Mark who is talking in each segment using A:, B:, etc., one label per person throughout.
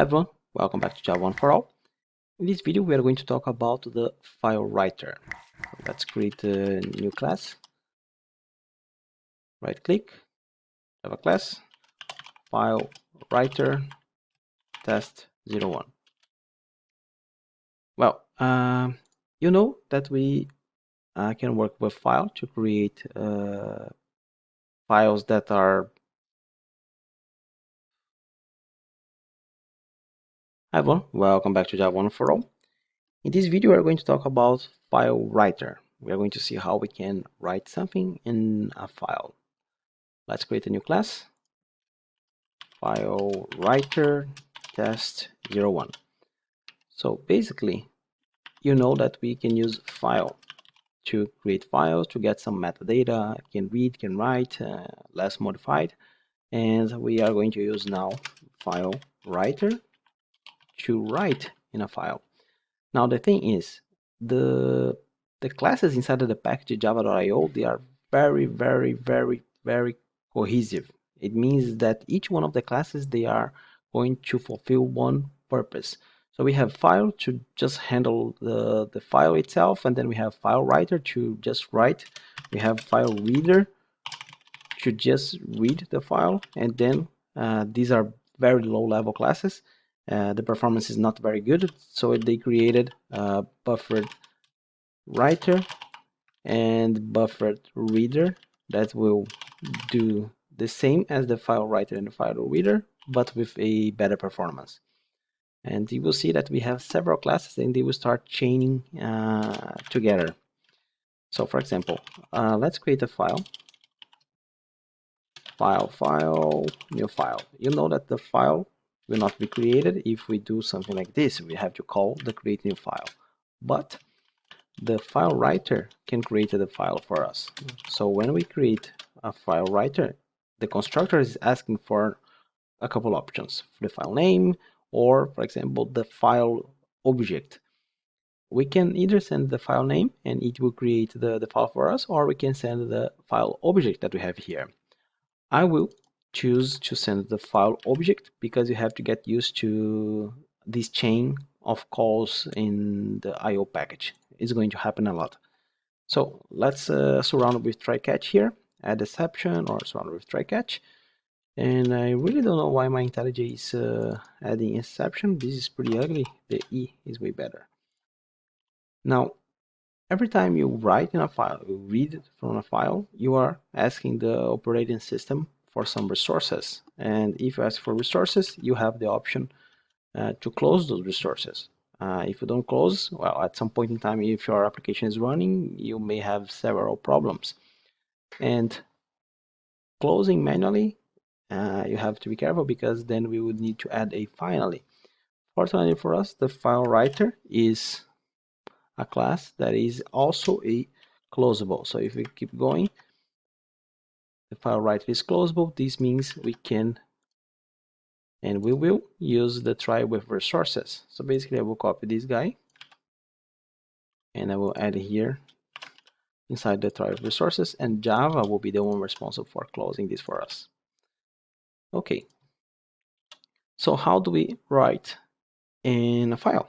A: Hi everyone, welcome back to Java 1 for All. In this video we are going to talk about the FileWriter. Let's create a new class. Right click, Java class, FileWriter test01. Well, you know that we can work with file to create files that are. Hi everyone, welcome back to Java 1 for All. In this video we are going to talk about FileWriter. We are going to see how we can write something in a file. Let's create a new class, FileWriter test01. So basically, you know that we can use file to create files, to get some metadata, can read, can write, less modified. And we are going to use now FileWriter to write in a file. Now the thing is, the classes inside of the package java.io, they are very cohesive. It means that each one of the classes, they are going to fulfill one purpose. So we have file to just handle the file itself, and then we have FileWriter to just write. We have FileReader to just read the file, and then these are very low level classes. The performance is not very good, so they created buffered writer and buffered reader that will do the same as the FileWriter and the FileReader, but with a better performance. And you will see that we have several classes and they will start chaining together. So for example, let's create a file, new file. You know that the file will not be created if we do something like this. We have to call the create new file, but the FileWriter can create the file for us. So when we create a FileWriter, the constructor is asking for a couple options: the file name, or for example the file object. We can either send the file name and it will create the file for us, or we can send the file object that we have here. I will choose to send the file object because you have to get used to this chain of calls in the IO package. It's going to happen a lot. So let's surround with try catch here, add exception or surround with try catch. And I really don't know why my IntelliJ is adding exception. This is pretty ugly. The E is way better. Now, every time you write in a file, you read from a file, you are asking the operating system for some resources. And if you ask for resources, you have the option to close those resources. If you don't close, well, at some point in time, if your application is running, you may have several problems. And closing manually, you have to be careful because then we would need to add a finally. Fortunately for us, the FileWriter is a class that is also a closable. So if we keep going, the FileWriter is closable. This means we can and we will use the try with resources. So basically I will copy this guy and I will add here inside the try with resources, and Java will be the one responsible for closing this for us. Okay, so how do we write in a file?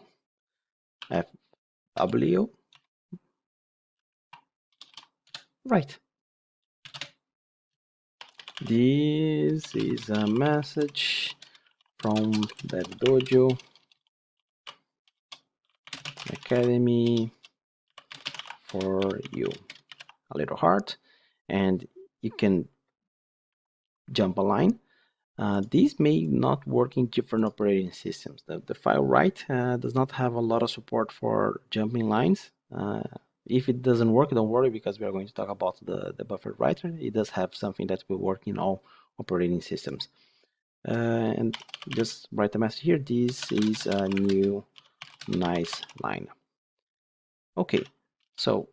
A: FW write. This is a message from DevDojo Academy for you. A little heart, and you can jump a line. These may not work in different operating systems. The FileWrite does not have a lot of support for jumping lines. If it doesn't work, don't worry, because we are going to talk about the buffered writer. It does have something that will work in all operating systems. And just write a message here. This is a new nice line. Okay, so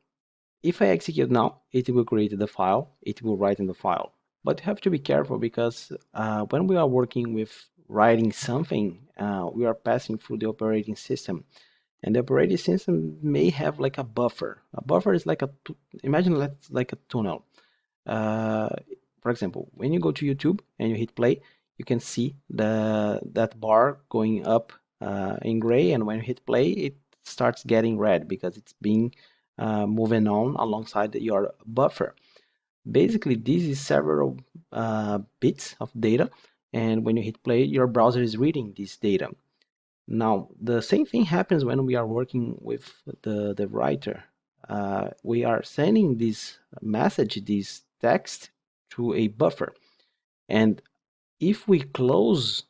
A: if I execute now, it will create the file, it will write in the file. But you have to be careful because when we are working with writing something, we are passing through the operating system. And the operating system may have like a buffer. A buffer is like imagine like a tunnel. For example, when you go to YouTube and you hit play, you can see that bar going up in gray, and when you hit play, it starts getting red because it's being moving on alongside your buffer. Basically, this is several bits of data, and when you hit play, your browser is reading this data. Now, the same thing happens when we are working with the writer. We are sending this message, this text, to a buffer. And if we close,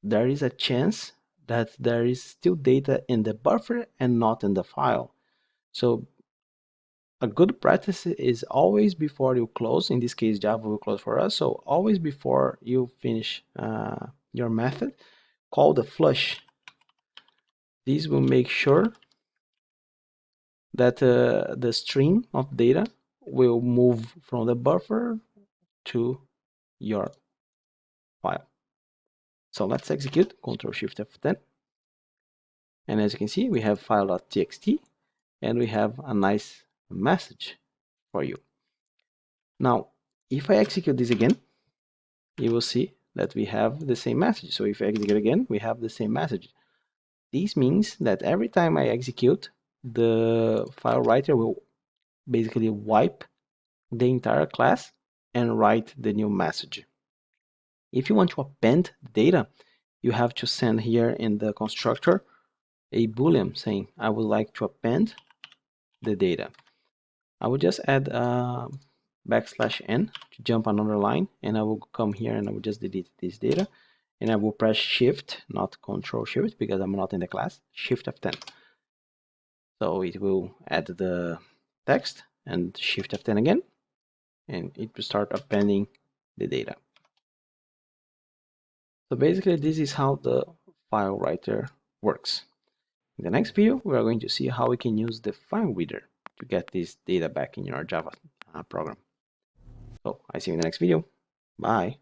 A: there is a chance that there is still data in the buffer and not in the file. So a good practice is always before you close, in this case Java will close for us, so always before you finish your method, call the flush. This will make sure that the stream of data will move from the buffer to your file. So let's execute Ctrl+Shift+F10. And as you can see, we have file.txt and we have a nice message for you. Now, if I execute this again, you will see that we have the same message. So if I execute again, we have the same message. This means that every time I execute, the FileWriter will basically wipe the entire class and write the new message. If you want to append data, you have to send here in the constructor a boolean saying, I would like to append the data. I will just add \n to jump another line, and I will come here and I will just delete this data, and I will press Shift, not Ctrl+Shift, because I'm not in the class, Shift+F10. So it will add the text and Shift+F10 again, and it will start appending the data. So basically, this is how the FileWriter works. In the next video, we are going to see how we can use the file reader to get this data back in your Java program. So I see you in the next video. Bye.